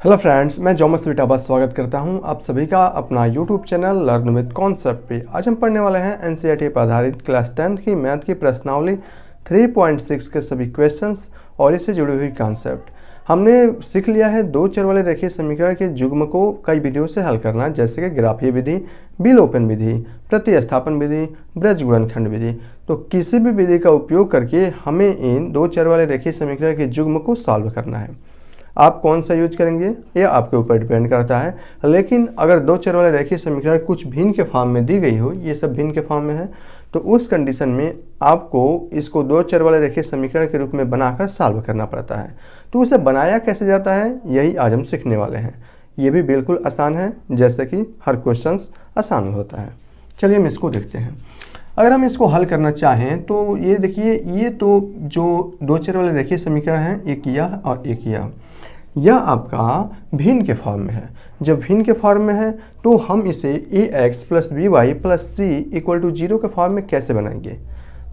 Hello friends, मैं जोमस विटाबा स्वागत करता हूं आप सभी का अपना YouTube channel learn with concept पे। आज हम पढ़ने वाले हैं एनसीईआरटी पर आधारित क्लास 10th की मैथ की प्रश्नावली 3.6 के सभी क्वेश्चंस और इससे जुड़ी हुई कॉन्सेप्ट। हमने सीख लिया है दो चर वाले रेखीय समीकरण के युग्म को कई विधियों से हल करना, जैसे कि ग्राफीय विधि, विलोपन विधि, प्रतिस्थापन विधि, ब्रज गुणनखंड विधि। तो किसी भी विधि का उपयोग करके हमें इन दो चर वाले रेखीय समीकरण के युग्म को सॉल्व करना है। आप कौन सा यूज करेंगे ये आपके ऊपर डिपेंड करता है, लेकिन अगर दो चर वाले रेखीय समीकरण कुछ भिन्न के फॉर्म में दी गई हो, ये सब भिन्न के फॉर्म में है, तो उस कंडीशन में आपको इसको दो चर वाले रेखीय समीकरण के रूप में बनाकर सॉल्व करना पड़ता है। तो उसे बनाया कैसे जाता है यही आज हम सीखने वाले हैं। ये भी बिल्कुल आसान है, जैसे कि हर क्वेश्चन आसान होता है। चलिए हम इसको देखते हैं। अगर हम इसको हल करना चाहें तो ये देखिए, ये तो जो दो चर वाले रेखीय समीकरण हैं, एक यह और एक यह आपका भिन्न के फॉर्म में है। जब भिन्न के फॉर्म में है तो हम इसे ax + by + c = 0 के फॉर्म में कैसे बनाएंगे।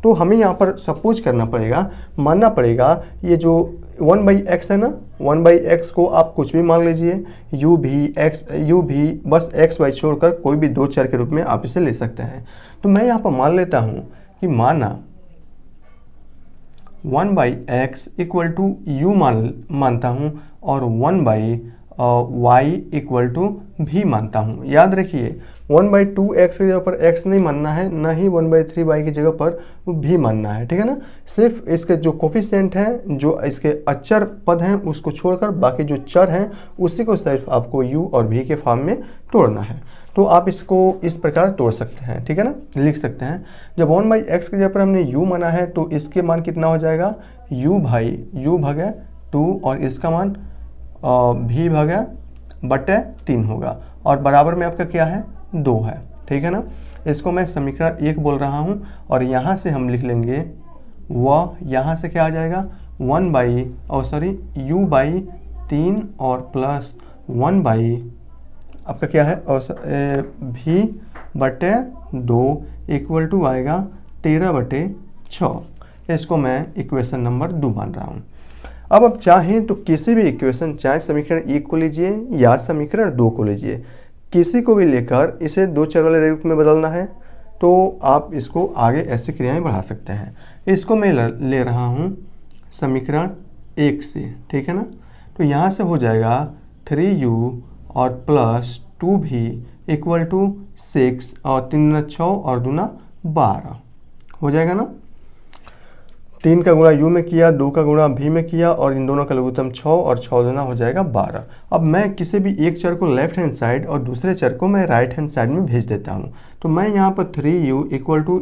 तो हमें यहाँ पर सपोज करना पड़ेगा, मानना पड़ेगा ये जो 1/x है ना, 1/x को आप कुछ भी मान लीजिए, u भी बस x y छोड़कर कोई भी दो चर के रूप में आप इसे ले सकते हैं। तो मैं यहाँ पर मान लेता हूँ कि माना 1/x = u मानता हूँ और 1/y = v मानता हूँ। याद रखिए 1/2x की जगह पर x नहीं मानना है, ना ही 1/3y की जगह पर v मानना है, ठीक है ना। सिर्फ इसके जो कोफिशिएंट हैं, जो इसके अचर पद हैं, उसको छोड़कर बाकी जो चर हैं उसी को सिर्फ आपको u और v के फॉर्म में तोड़ना है। तो आप इसको इस प्रकार तोड़ सकते हैं, ठीक है ना, लिख सकते हैं। जब 1/x की जगह पर हमने u माना है तो इसके मान कितना हो जाएगा, u भागे 2 और इसका मान v भागे 3 होगा और बराबर में आपका क्या है, 2 है, ठीक है ना। इसको मैं समीकरण 1 बोल रहा हूँ और यहाँ से हम लिख लेंगे यहाँ से क्या आ जाएगा, u/3 और प्लस 1/ आपका क्या है v/2 = आएगा 13/6। इसको मैं इक्वेशन नंबर 2 मान रहा हूँ। अब आप चाहें तो किसी भी इक्वेशन, चाहे समीकरण 1 को लीजिए या समीकरण 2 को लीजिए, किसी को भी लेकर इसे दो चर वाले रूप में बदलना है तो आप इसको आगे ऐसी क्रियाएं बढ़ा सकते हैं। इसको मैं ले रहा हूँ समीकरण 1 से, ठीक है ना। तो यहाँ से हो जाएगा 3u और प्लस 2v = 6 और 3 6 और 2 12 हो जाएगा ना। 3 का गुणा u में किया, 2 का गुणा v में किया और इन दोनों का लघुत्तम 6 और 6 दूना हो जाएगा 12। अब मैं किसी भी एक चर को लेफ्ट हैंड साइड और दूसरे चर को मैं राइट हैंड साइड में भेज देता हूँ। तो मैं यहाँ पर 3u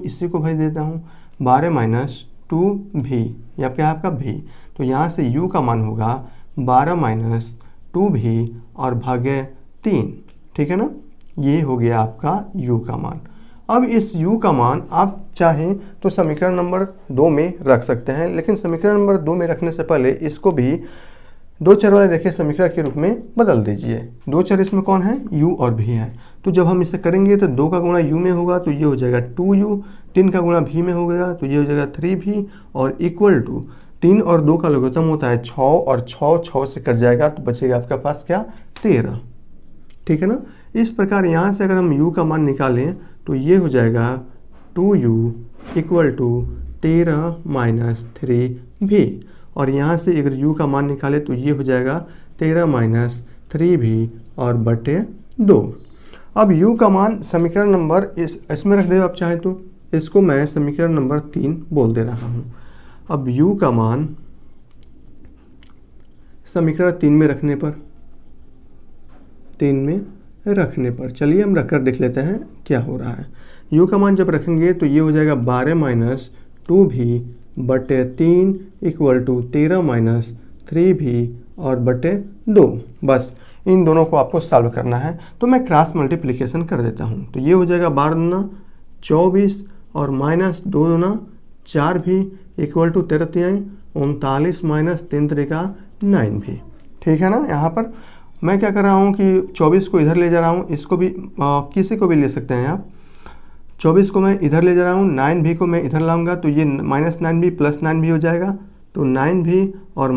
= इसी को भेज देता हूँ 12 - 2v, या क्या है आपका v। तो यहाँ से u का मान होगा 12 - 2v और भागे 3, ठीक है ना। ये हो गया आपका u का मान। अब इस u का मान आप चाहें तो समीकरण नंबर 2 में रख सकते हैं, लेकिन समीकरण नंबर 2 में रखने से पहले इसको भी दो चर वाले रेखीय समीकरण के रूप में बदल दीजिए। दो चर इसमें कौन है, u और v है। तो जब हम इसे करेंगे तो 2 का गुणा u में होगा तो ये हो जाएगा 2u, 3 का गुणा v में होगा तो ये हो जाएगा 3v और इक्वल टू 3 और 2 का लघुत्तम होता है 6 और 6 से कट जाएगा तो बचेगा आपके पास क्या, 13, ठीक है ना। इस प्रकार यहाँ से अगर हम u का मान निकालें तो ये हो जाएगा 2u = 13 - 3v और यहाँ से अगर u का मान निकाले तो ये हो जाएगा 13 - 3v और बटे 2। अब u का मान समीकरण नंबर इसमें रख दे आप चाहें तो, इसको मैं समीकरण नंबर 3 बोल दे रहा हूँ। अब u का मान समीकरण 3 में रखने पर चलिए हम रखकर देख लेते हैं क्या हो रहा है। u का मान जब रखेंगे तो ये हो जाएगा 12 - 2v बटे 3 = 13 - 3v और बटे 2। बस इन दोनों को आपको सॉल्व करना है तो मैं क्रॉस मल्टीप्लिकेशन कर देता हूँ। तो ये हो जाएगा 12 दूना 24 और -2 दूना 4v = 13 तिहाई 39 - 3 त्रिका 9v, ठीक है ना। यहाँ पर मैं क्या कर रहा हूँ कि 24 को इधर ले जा रहा हूँ, इसको भी किसी को भी ले सकते हैं आप। 24 को मैं इधर ले जा रहा हूँ, 9v को मैं इधर लाऊंगा तो ये -9v + 9v हो जाएगा तो 9v और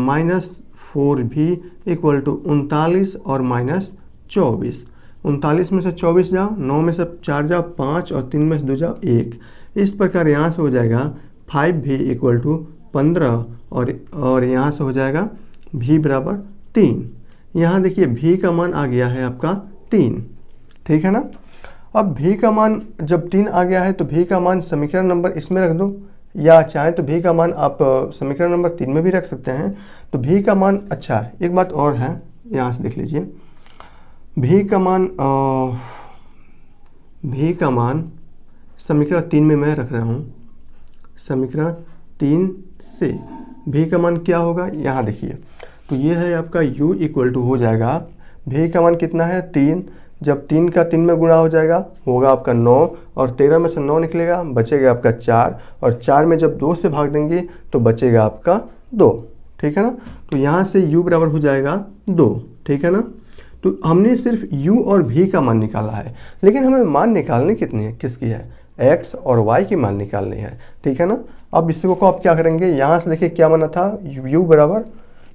4v इक्वल टू 39 और माइनस 24। 39 में से 24 जाओ, 9 में से 4 जाओ 5 और 3 में से 2 जाओ 1। इस प्रकार यहाँ से हो जाएगा 5v इक्वल टू 15 और यहाँ से हो जाएगा v बराबर 3। यहाँ देखिए v का मान आ गया है आपका 3, ठीक है ना। अब v का मान जब 3 आ गया है तो v का मान समीकरण नंबर इसमें रख दो, या चाहे तो v का मान आप समीकरण नंबर 3 में भी रख सकते हैं। तो v का मान, अच्छा एक बात और है, यहाँ से देख लीजिए, v का मान समीकरण 3 में मैं रख रहा हूँ। समीकरण 3 से v का मान क्या होगा, यहाँ देखिए, तो ये है आपका u इक्वल टू हो जाएगा, v का मान कितना है 3, जब 3 का 3 में गुणा हो जाएगा होगा आपका 9 और 13 में से 9 निकलेगा, बचेगा आपका 4 और 4 में जब 2 से भाग देंगे तो बचेगा आपका 2, ठीक है ना। तो यहाँ से u बराबर हो जाएगा 2, ठीक है ना। तो हमने सिर्फ u और v का मान निकाला है, लेकिन हमें मान निकालने कितनी है, किसकी है, x और y की मान निकालनी है, ठीक है ना। अब इसको आप क्या करेंगे, यहाँ से देखिए क्या बना था, u बराबर,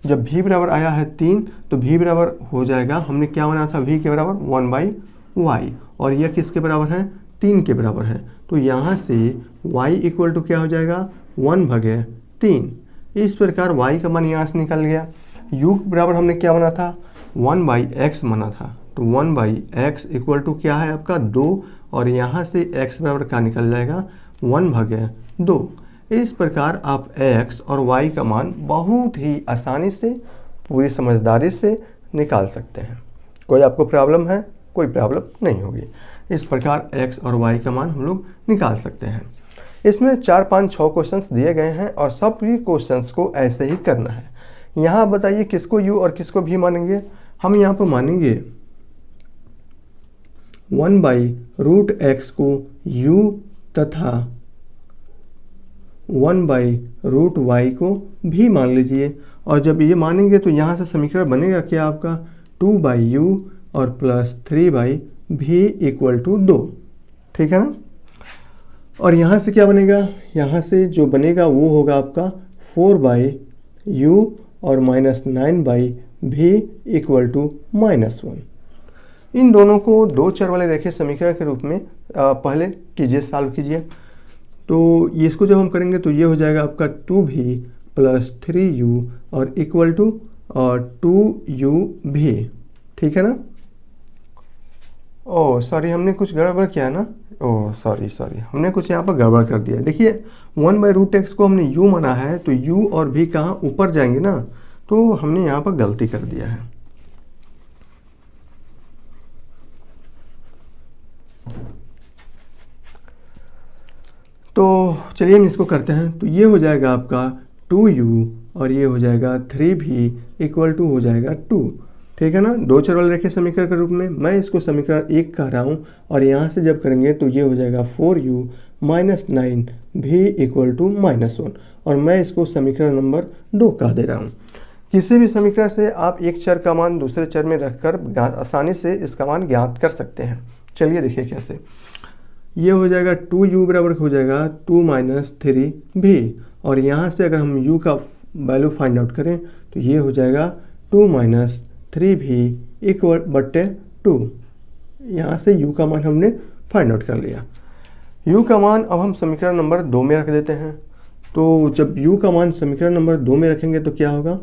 जब v बराबर आया है 3 तो v बराबर हो जाएगा, हमने क्या बना था, v के बराबर 1/y और यह किसके बराबर है, 3 के बराबर है। तो यहाँ से y इक्वल टू क्या हो जाएगा, 1/3। इस प्रकार y का मान यहाँ से निकल गया। u बराबर हमने क्या बना था, 1/x बना था, तो 1/x इक्वल टू क्या है आपका 2 और यहाँ से x बराबर क्या निकल जाएगा, 1/2। इस प्रकार आप x और y का मान बहुत ही आसानी से, पूरी समझदारी से निकाल सकते हैं। कोई आपको प्रॉब्लम है, कोई प्रॉब्लम नहीं होगी। इस प्रकार x और y का मान हम लोग निकाल सकते हैं। इसमें 4, 5, 6 क्वेश्चंस दिए गए हैं और सब भी क्वेश्चंस को ऐसे ही करना है। यहाँ बताइए किसको u और किसको v मानेंगे। हम यहाँ पर मानेंगे 1/√x को u तथा 1/√y को v मान लीजिए। और जब ये मानेंगे तो यहाँ से समीकरण बनेगा क्या आपका, 2/u और प्लस 3/v इक्वल टू 2, ठीक है ना। और यहाँ से क्या बनेगा, यहाँ से जो बनेगा वो होगा आपका 4/u और माइनस 9/v इक्वल टू -1। इन दोनों को दो चर वाले रेखीय समीकरण के रूप में पहले कीजिए, सॉल्व कीजिए। तो इसको जब हम करेंगे तो ये हो जाएगा आपका 2v प्लस 3u और इक्वल टू 2uv, ठीक है ना। ओह सॉरी, हमने कुछ गड़बड़ किया ना, ओह सॉरी हमने कुछ यहाँ पर गड़बड़ कर दिया। देखिए 1/√x को हमने u माना है, तो u और v कहाँ ऊपर जाएंगे ना, तो हमने यहाँ पर गलती कर दिया है। तो चलिए हम इसको करते हैं। तो ये हो जाएगा आपका 2u और ये हो जाएगा 3v इक्वल टू हो जाएगा 2, ठीक है ना। दो चर वाले रेखीय समीकरण के रूप में मैं इसको समीकरण 1 कह रहा हूँ और यहाँ से जब करेंगे तो ये हो जाएगा 4u minus 9v equal to -1 और मैं इसको समीकरण नंबर 2 कह दे रहा हूँ। किसी भी समीकरण से आप एक चर का मान दूसरे चर में रखकर आसानी से इसका मान ज्ञात कर सकते हैं। चलिए देखिए कैसे। ये हो जाएगा 2u बराबर हो जाएगा 2 माइनस 3v और यहाँ से अगर हम u का वैल्यू फाइंड आउट करें तो ये हो जाएगा 2 माइनस 3v इक्वल बट्टे 2। यहाँ से u का मान हमने फाइंड आउट कर लिया। u का मान अब हम समीकरण नंबर 2 में रख देते हैं। तो जब u का मान समीकरण नंबर 2 में रखेंगे तो क्या होगा,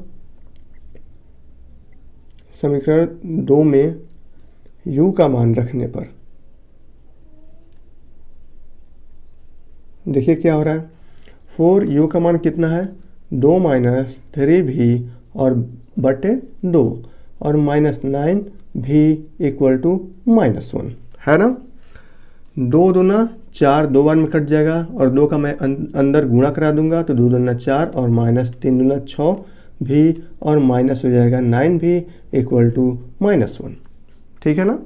समीकरण 2 में u का मान रखने पर देखिए क्या हो रहा है, 4u का मान कितना है 2 माइनस 3v और बटे 2 और माइनस 9v इक्वल टू -1 है ना। 2 दूना 4, 2 बार में कट जाएगा और 2 का मैं अंदर गुणा करा दूंगा तो 2 दूना 4 और माइनस 3 दूना 6v और माइनस हो जाएगा 9v इक्वल टू -1, ठीक है ना।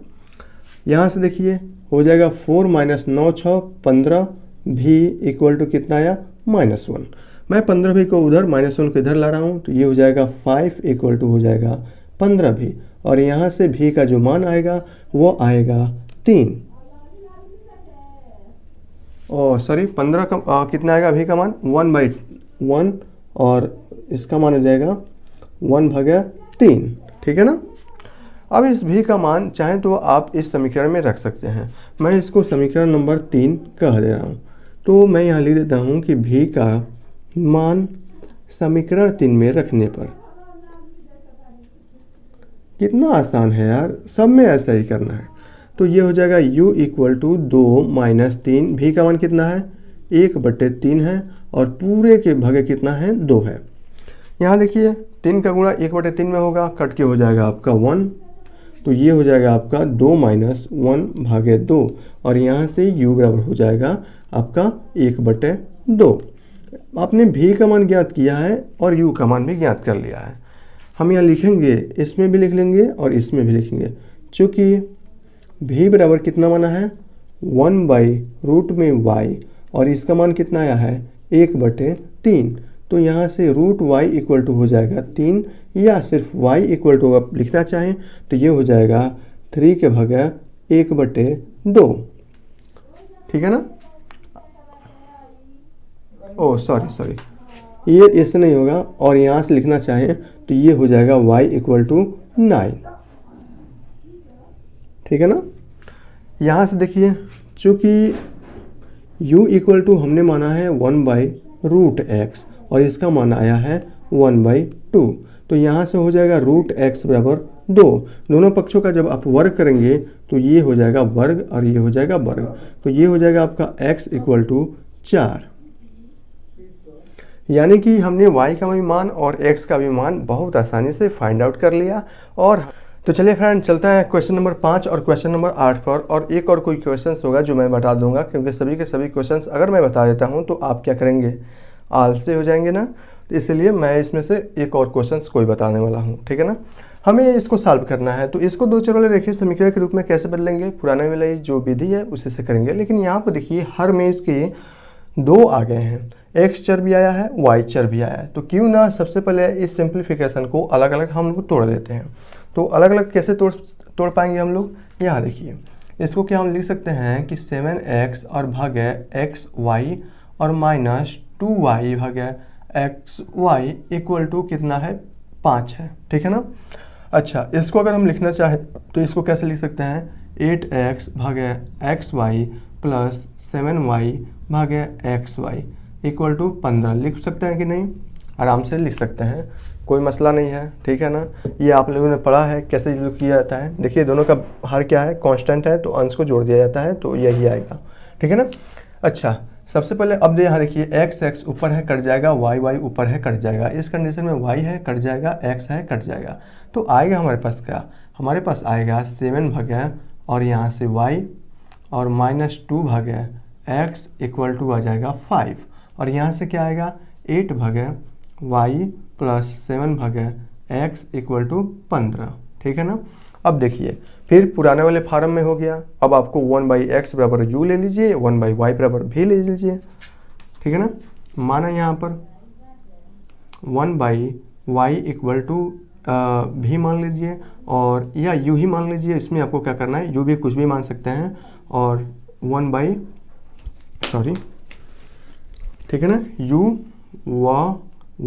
यहाँ से देखिए हो जाएगा 4 माइनस 9 6 15v इक्वल टू कितना आया -1। मैं 15v को उधर -1 को इधर ला रहा हूँ तो ये हो जाएगा 5 इक्वल टू हो जाएगा 15v और यहाँ से v का जो मान आएगा वो आएगा 3। और सॉरी 15 का कितना आएगा v का मान 1/1 और इसका मान हो जाएगा 1/3, ठीक है ना। अब इस v का मान चाहे तो आप इस समीकरण में रख सकते हैं। मैं इसको समीकरण नंबर 3 कह दे रहा हूँ। तो मैं यहाँ लिख देता हूँ कि v का मान समीकरण 3 में रखने पर, कितना आसान है यार, सब में ऐसा ही करना है। तो ये हो जाएगा u = 2 - 3, v का मान कितना है 1/3 है और पूरे के भागे कितना है 2 है। यहाँ देखिए 3 का गुणा 1/3 में होगा, कट के हो जाएगा आपका 1, तो ये हो जाएगा आपका 2 - 1/2 और यहाँ से u बराबर हो जाएगा आपका 1/2। आपने v का मान ज्ञात किया है और u का मान भी ज्ञात कर लिया है। हम यहाँ लिखेंगे, इसमें भी लिख लेंगे और इसमें भी लिखेंगे। चूँकि v बराबर कितना माना है 1/रूट में y और इसका मान कितना आया है 1/3, तो यहाँ से रूट y = हो जाएगा 3 या सिर्फ y = आप लिखना चाहें तो ये हो जाएगा 3 के भागा 1/2, ठीक है ना। ओह सॉरी, ये ऐसे नहीं होगा और यहाँ से लिखना चाहें तो ये हो जाएगा y = 9, ठीक है ना। यहाँ से देखिए चूँकि u = हमने माना है 1/√x और इसका मान आया है 1/2, तो यहाँ से हो जाएगा √x = 2। दोनों पक्षों का जब आप वर्ग करेंगे तो ये हो जाएगा वर्ग और ये हो जाएगा वर्ग, तो ये हो जाएगा आपका x = 4। यानी कि हमने y का भी मान और x का भी मान बहुत आसानी से फाइंड आउट कर लिया। और तो चलिए फ्रेंड चलता है क्वेश्चन नंबर 5 और क्वेश्चन नंबर 8 पर। और एक और कोई क्वेश्चंस होगा जो मैं बता दूंगा, क्योंकि सभी के सभी क्वेश्चंस अगर मैं बता देता हूं तो आप क्या करेंगे, आलसी हो जाएंगे ना। तो इसलिए मैं इसमें से एक और क्वेश्चंस कोई बताने वाला हूं, ठीक है ना। हमें इसको सॉल्व करना है, तो इसको दो चर वाले रेखीय समीकरण के रूप में कैसे बदलेंगे, पुराने वाली जो विधि है उसी से करेंगे। लेकिन यहाँ पर देखिए हर में इसके 2 आ गए हैं, x चर भी आया है, y चर भी आया है। तो क्यों ना सबसे पहले इस सिंप्लीफिकेशन को अलग अलग हम लोग तोड़ देते हैं। तो अलग अलग कैसे तोड़ पाएंगे हम लोग, यहाँ देखिए इसको क्या हम लिख सकते हैं कि 7x और भागे xy और -2y भागे xy = कितना है 5 है, ठीक है ना। अच्छा इसको अगर हम लिखना चाहें तो इसको कैसे लिख सकते हैं 8x भागे xy प्लस 7y भागे xy = 15 लिख सकते हैं कि नहीं, आराम से लिख सकते हैं, कोई मसला नहीं है, ठीक है ना। ये आप लोगों ने पढ़ा है कैसे किया जाता है। देखिए दोनों का हर क्या है कांस्टेंट है, तो अंश को जोड़ दिया जाता है, तो यही आएगा, ठीक है ना। अच्छा सबसे पहले अब यहाँ देखिए x ऊपर है कट जाएगा, y ऊपर है कट जाएगा। इस कंडीशन में y है कट जाएगा, x है कट जाएगा, तो आएगा हमारे पास क्या, हमारे पास आएगा 7 भागे और यहाँ से y और -2 भागे x = आ जाएगा 5 और यहाँ से क्या आएगा 8 भागे y प्लस 7 भागे x = 15, ठीक है ना। अब देखिए फिर पुराने वाले फार्म में हो गया। अब आपको 1/x बराबर u ले लीजिए, 1/y बराबर v ले लीजिए, ठीक है ना। माना यहाँ पर 1/y = v मान लीजिए और या u ही मान लीजिए। इसमें आपको क्या करना है, u भी कुछ भी मान सकते हैं और ठीक है ना, u व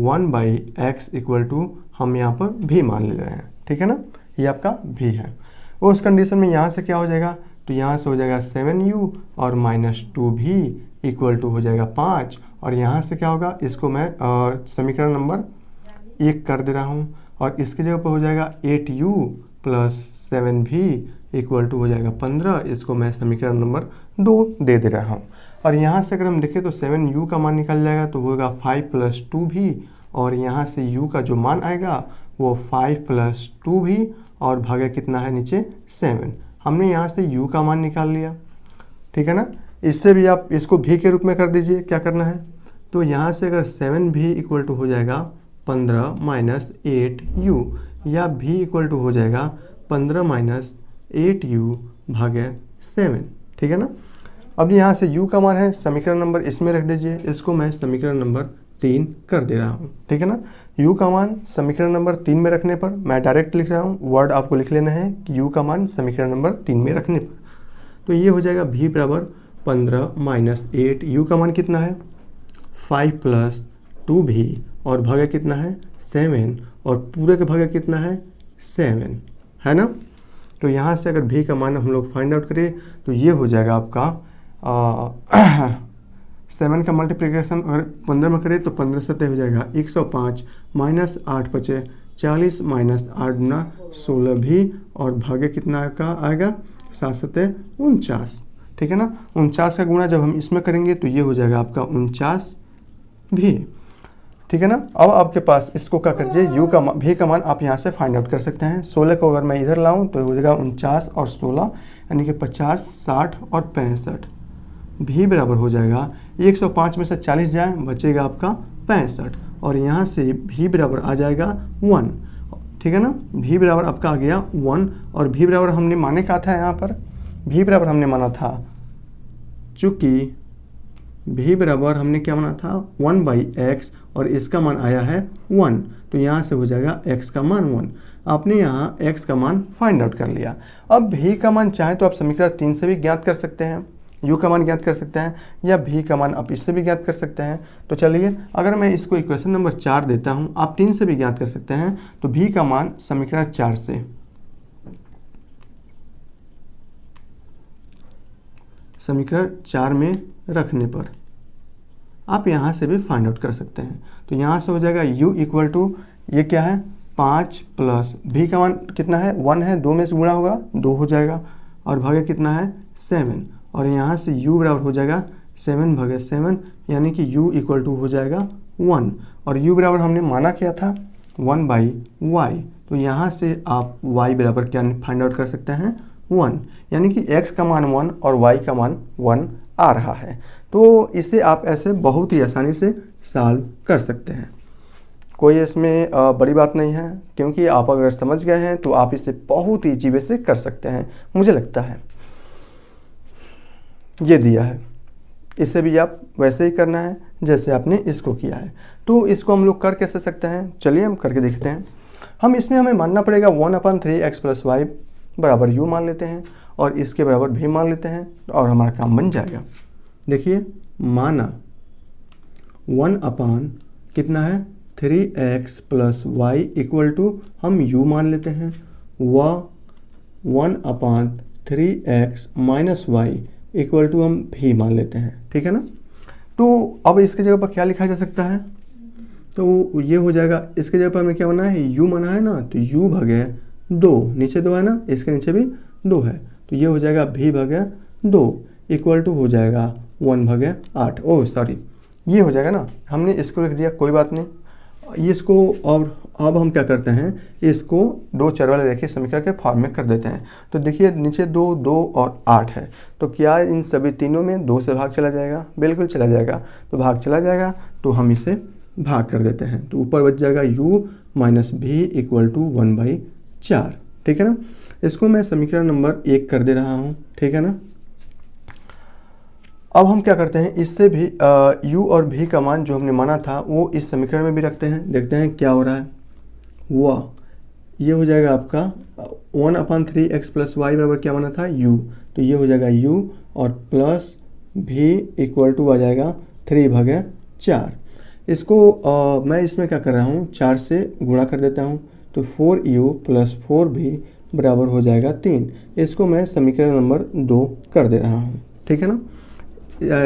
1/x = हम यहाँ पर v मान ले रहे हैं, ठीक है ना, ये आपका v है। उस कंडीशन में यहाँ से क्या हो जाएगा, तो यहाँ से हो जाएगा 7u और -2v = हो जाएगा 5 और यहाँ से क्या होगा, इसको मैं समीकरण नंबर 1 कर दे रहा हूँ और इसकी जगह पर हो जाएगा 8u प्लस 7v = हो जाएगा 15। इसको मैं समीकरण नंबर 2 दे रहा हूँ। और यहाँ से अगर हम देखें तो 7u का मान निकल जाएगा, तो होगा 5 + 2v और यहाँ से u का जो मान आएगा वो 5 + 2v और भागे कितना है नीचे 7। हमने यहाँ से u का मान निकाल लिया, ठीक है ना। इससे भी आप इसको v के रूप में कर दीजिए, क्या करना है, तो यहाँ से अगर 7v = हो जाएगा 15 - 8u या v = हो जाएगा 15 - 8u भागे 7, ठीक है ना। अब यहाँ से u का मान है समीकरण नंबर इसमें रख दीजिए, इसको मैं समीकरण नंबर 3 कर दे रहा हूँ, ठीक है ना। u का मान समीकरण नंबर 3 में रखने पर मैं डायरेक्ट लिख रहा हूँ, वर्ड आपको लिख लेना है कि u का मान समीकरण नंबर 3 में रखने पर, तो ये हो जाएगा v = 15 - 8, u का मान कितना है 5 + 2v और भागा कितना है 7 और पूरे का भागा कितना है 7 है ना। तो यहाँ से अगर भी का मान हम लोग फाइंड आउट करें तो ये हो जाएगा आपका 7 का मल्टीप्लिकेशन अगर 15 में करें तो 15 सतह हो जाएगा 105 माइनस 8 बचे 40 माइनस 8 गुना 16 भी और भागे कितना का आएगा 7 सतह 49, ठीक है ना। 49 का गुणा जब हम इसमें करेंगे तो ये हो जाएगा आपका 49 भी, ठीक है ना। अब आपके पास इसको क्या कर दीजिए यू का भी का मान आप यहाँ से फाइंड आउट कर सकते हैं। 16 को अगर मैं इधर लाऊं तो हो जाएगा 49 और 16 यानी कि 50, 60 और 65 भी बराबर हो जाएगा 105 में से 40 जाए बचेगा आपका 65 और यहाँ से भी बराबर आ जाएगा 1, ठीक है ना। भी बराबर आपका आ गया 1 और भी बराबर हमने माने का था यहाँ पर भी बराबर हमने माना था, चूँकि भी बराबर हमने क्या माना था 1/x और इसका मान आया है 1 तो यहाँ से हो जाएगा x का मान 1। आपने यहाँ x का मान फाइंड आउट कर लिया। अब भी का मान चाहे तो आप समीकरण 3 से भी ज्ञात कर सकते हैं, u का मान ज्ञात कर सकते हैं या भी का मान आप इससे भी ज्ञात कर सकते हैं। तो चलिए अगर मैं इसको इक्वेशन नंबर 4 देता हूँ, आप 3 से भी ज्ञात कर सकते हैं। तो भी का मान समीकरण 4 से समीकरण 4 में रखने पर आप यहाँ से भी फाइंड आउट कर सकते हैं। तो यहाँ से हो जाएगा u इक्वल टू ये क्या है 5 प्लस भी का मान कितना है 1 है, 2 में से गुणा होगा 2 हो जाएगा और भागे कितना है 7 और यहाँ से u बराबर हो जाएगा 7 भागे 7 यानी कि u इक्वल टू हो जाएगा 1 और u बराबर हमने माना क्या था 1/y। तो यहाँ से आप y बराबर क्या फाइंड आउट कर सकते हैं 1 यानी कि x का मान 1 और y का मान 1 आ रहा है। तो इसे आप ऐसे बहुत ही आसानी से सॉल्व कर सकते हैं, कोई इसमें बड़ी बात नहीं है, क्योंकि आप अगर समझ गए हैं तो आप इसे बहुत ही इजी वे से कर सकते हैं। मुझे लगता है ये दिया है, इसे भी आप वैसे ही करना है जैसे आपने इसको किया है। तो इसको हम लोग कर कैसे सकते हैं, चलिए हम करके देखते हैं। हम इसमें हमें मानना पड़ेगा 1/3x + y बराबर u मान लेते हैं और इसके बराबर भी मान लेते हैं और हमारा काम बन जाएगा। देखिए माना 1/ कितना है 3x + y इक्वल टू हम u मान लेते हैं व 1/3x - y इक्वल टू हम भी मान लेते हैं, ठीक है ना। तो अब इसके जगह पर क्या लिखा जा सकता है, तो ये हो जाएगा इसके जगह पर हमें क्या माना है u माना है ना, तो u भागे 2 नीचे 2 है ना, इसके नीचे भी 2 है तो ये हो जाएगा भी भागे 2 इक्वल टू हो जाएगा 1/8। ओह सॉरी ये हो जाएगा ना, हमने इसको लिख दिया कोई बात नहीं। इसको और अब हम क्या करते हैं इसको 2 चर वाले रेखीय समीकरण के फॉर्म में कर देते हैं। तो देखिए नीचे 2, 2 और 8 है तो क्या इन सभी तीनों में 2 से भाग चला जाएगा, बिल्कुल चला जाएगा। तो भाग चला जाएगा तो हम इसे भाग कर देते हैं तो ऊपर बच जाएगा u - भी इक्वल टू 1/4, ठीक है ना। इसको मैं समीकरण नंबर 1 कर दे रहा हूँ, ठीक है ना। अब हम क्या करते हैं इससे भी u और भी का मान जो हमने माना था वो इस समीकरण में भी रखते हैं, देखते हैं क्या हो रहा है। वाह ये हो जाएगा आपका 1/3x + y बराबर क्या माना था u, तो ये हो जाएगा u और प्लस भी इक्वल टू आ जाएगा 3/4। इसको मैं इसमें क्या कर रहा हूँ 4 से गुणा कर देता हूँ तो 4u + 4v बराबर हो जाएगा 3। इसको मैं समीकरण नंबर 2 कर दे रहा हूँ, ठीक है ना।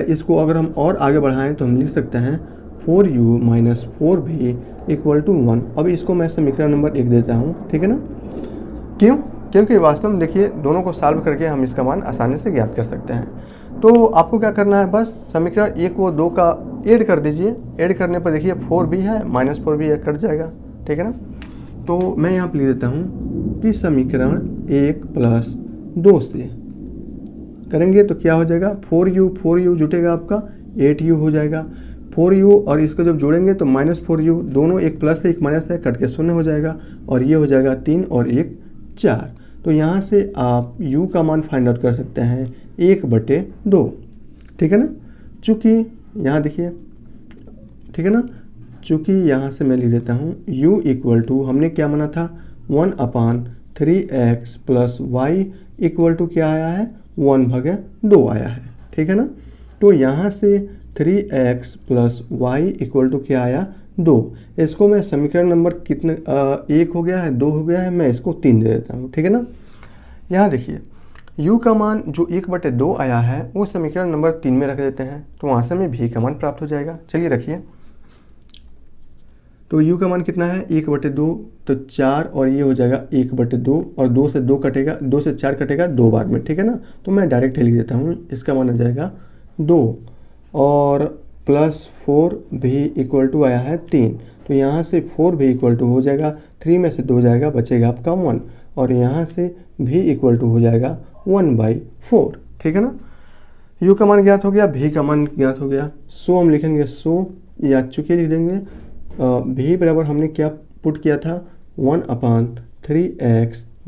इसको अगर हम और आगे बढ़ाएं तो हम लिख सकते हैं 4u - 4v इक्वल टू 1। अब इसको मैं समीकरण नंबर 1 देता हूँ, ठीक है ना। क्यों, क्योंकि वास्तव में देखिए दोनों को सॉल्व करके हम इसका मान आसानी से ज्ञात कर सकते हैं। तो आपको क्या करना है बस समीकरण 1 व 2 का ऐड कर दीजिए। ऐड करने पर देखिए 4b है -4b कट जाएगा, ठीक है ना। तो मैं यहाँ पर लिख देता हूँ कि समीकरण 1 + 2 से करेंगे तो क्या हो जाएगा 4u जुटेगा आपका 8u हो जाएगा। 4u और इसको जब जोड़ेंगे तो -4u दोनों एक प्लस है एक माइनस है कट के 0 हो जाएगा और ये हो जाएगा 3 और 1 4। तो यहाँ से आप u का मान फाइंड आउट कर सकते हैं 1/2, ठीक है ना। चूँकि यहाँ देखिए, ठीक है ना, चूँकि यहाँ से मैं लिख देता हूँ u इक्वल टू हमने क्या माना था 1/3x + y इक्वल टू क्या आया है 1/2 आया है, ठीक है ना। तो यहाँ से 3x + y इक्वल टू क्या आया 2। इसको मैं समीकरण नंबर कितने 1 हो गया है, 2 हो गया है, मैं इसको 3 दे देता हूँ, ठीक है ना। यहाँ देखिए u का मान जो 1/2 आया है वो समीकरण नंबर 3 में रख देते हैं, तो वहाँ से हमें v का मान प्राप्त हो जाएगा। चलिए रखिए, तो u का मान कितना है 1/2, तो 4 और ये हो जाएगा 1/2 और 2 से 2 कटेगा, 2 से 4 कटेगा 2 बार में, ठीक है ना। तो मैं डायरेक्ट लिख देता हूँ, इसका मान आ जाएगा 2 और +4 भी इक्वल टू आया है 3, तो यहाँ से 4 भी इक्वल टू हो जाएगा, 3 में से 2 जाएगा, बचेगा आपका 1 और यहाँ से भी इक्वल टू हो जाएगा 1/4, ठीक है ना। u का मान ज्ञात हो गया, v का मान ज्ञात हो गया, सो हम लिखेंगे सो या चुके लिख देंगे। v बराबर हमने क्या पुट किया था 1/3x -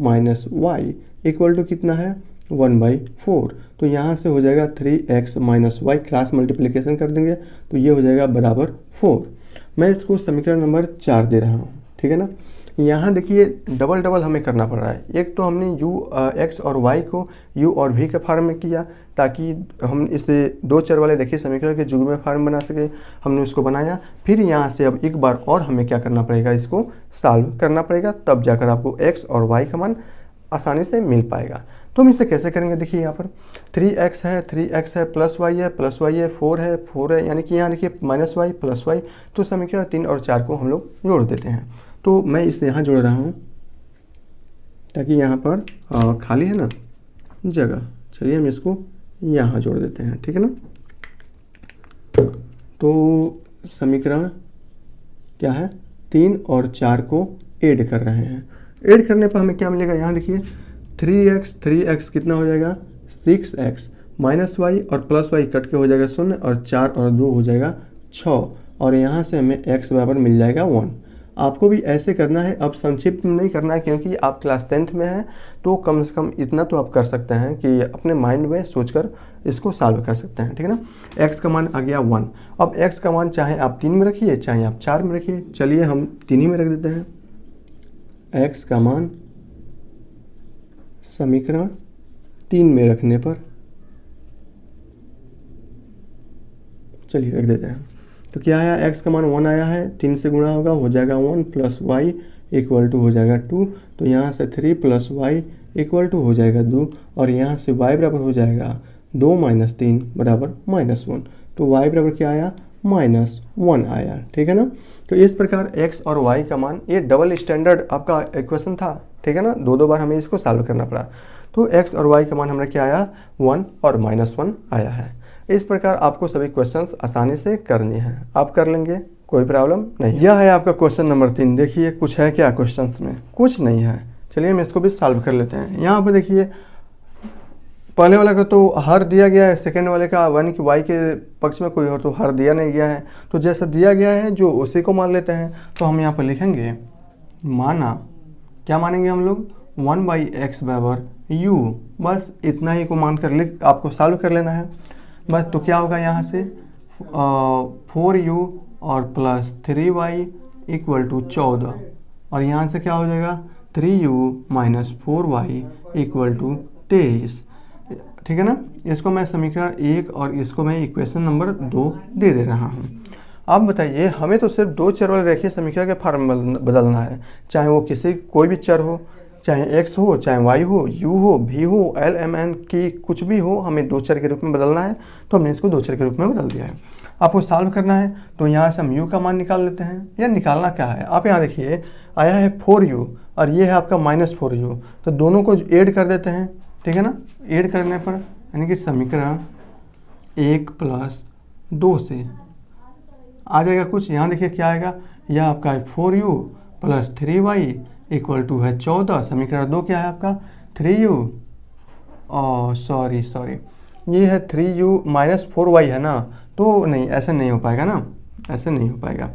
y इक्वल टू कितना है 1/4, तो यहाँ से हो जाएगा 3x - y, क्रॉस मल्टीप्लिकेशन कर देंगे तो ये हो जाएगा बराबर 4। मैं इसको समीकरण नंबर 4 दे रहा हूँ, ठीक है ना। यहाँ देखिए डबल डबल हमें करना पड़ रहा है। एक तो हमने x और y को u और v के फॉर्म में किया ताकि हम इसे 2 चर वाले देखिए समीकरण के युग्म फॉर्म बना सके, हमने उसको बनाया। फिर यहाँ से अब एक बार और हमें क्या करना पड़ेगा, इसको सॉल्व करना पड़ेगा, तब जाकर आपको x और y का मान आसानी से मिल पाएगा। तो हम इसे कैसे करेंगे, देखिए यहाँ पर 3x है, 3x है, प्लस y है, प्लस y है, 4 है, 4 है, यानी कि यहाँ देखिए -y प्लस y, तो समीकरण 3 और 4 को हम लोग जोड़ देते हैं। तो मैं इसे यहाँ जोड़ रहा हूँ ताकि यहाँ पर खाली है ना जगह, चलिए हम इसको यहाँ जोड़ देते हैं, ठीक है ना। तो समीकरण क्या है 3 और 4 को ऐड कर रहे हैं। ऐड करने पर हमें क्या मिलेगा, यहाँ देखिए 3x कितना हो जाएगा 6x -y और प्लस y कट के हो जाएगा 0 और 4 और 2 हो जाएगा 6 और यहाँ से हमें x बराबर मिल जाएगा 1। आपको भी ऐसे करना है, अब संक्षिप्त में नहीं करना है क्योंकि आप क्लास 10th में हैं, तो कम से कम इतना तो आप कर सकते हैं कि अपने माइंड में सोचकर इसको सॉल्व कर सकते हैं, ठीक है ना। x का मान आ गया 1। अब x का मान चाहे आप 3 में रखिए चाहे आप 4 में रखिए, चलिए हम 3 ही में रख देते हैं। x का मान समीकरण 3 में रखने पर चलिए रख देते हैं, तो क्या आया x का मान 1 आया है, 3 से गुणा होगा हो जाएगा 1 प्लस y इक्वल टू हो जाएगा 2, तो यहाँ से 3 प्लस y इक्वल टू हो जाएगा 2 और यहाँ से y बराबर हो जाएगा 2 - 3 बराबर -1, तो y बराबर क्या आया -1 आया, ठीक है ना। तो इस प्रकार x और y का मान, ये डबल स्टैंडर्ड आपका इक्वेशन था, ठीक है ना, 2 बार हमें इसको सॉल्व करना पड़ा। तो x और y का मान हमारा क्या आया 1 और -1 आया है। इस प्रकार आपको सभी क्वेश्चंस आसानी से करने हैं, आप कर लेंगे, कोई प्रॉब्लम नहीं। यह है आपका क्वेश्चन नंबर 3। देखिए कुछ है क्या क्वेश्चंस में, कुछ नहीं है। चलिए हम इसको भी सॉल्व कर लेते हैं। यहाँ पर देखिए पहले वाले का तो हर दिया गया है, सेकेंड वाले का यानी कि y के पक्ष में कोई और तो हर दिया नहीं गया है, तो जैसा दिया गया है जो उसी को मान लेते हैं। तो हम यहाँ पर लिखेंगे माना, क्या मानेंगे हम लोग 1/x बराबर u, बस इतना ही को मान कर लिख आपको सॉल्व कर लेना है बस। तो क्या होगा यहाँ से 4u और प्लस 3y इक्वल टू 14 और यहाँ से क्या हो जाएगा 3u - 4y इक्वल टू 23, ठीक है ना। इसको मैं समीकरण 1 और इसको मैं इक्वेशन नंबर 2 दे रहा हूँ। अब बताइए, हमें तो सिर्फ 2 चर वाले रेखीय समीकरण के फॉर्म बदलना है, चाहे वो कोई भी चर हो, चाहे x हो, चाहे y हो, u हो, v हो, l, m, n की कुछ भी हो, हमें 2 चर के रूप में बदलना है। तो हमने इसको 2 चर के रूप में बदल दिया है। आपको सॉल्व करना है तो यहाँ से हम u का मान निकाल लेते हैं। यह निकालना क्या है, आप यहाँ देखिए आया है 4u और ये है आपका -4u, तो दोनों को ऐड कर देते हैं, ठीक है ना। ऐड करने पर यानी कि समीकरण 1 + 2 से आ जाएगा कुछ, यहाँ देखिए क्या आएगा, यह आपका है 4u + 3y इक्वल टू है 14। समीकरण 2 क्या है आपका 3u, सॉरी ये है 3u - 4y है ना, तो नहीं ऐसे नहीं हो पाएगा ना, ऐसे नहीं हो पाएगा,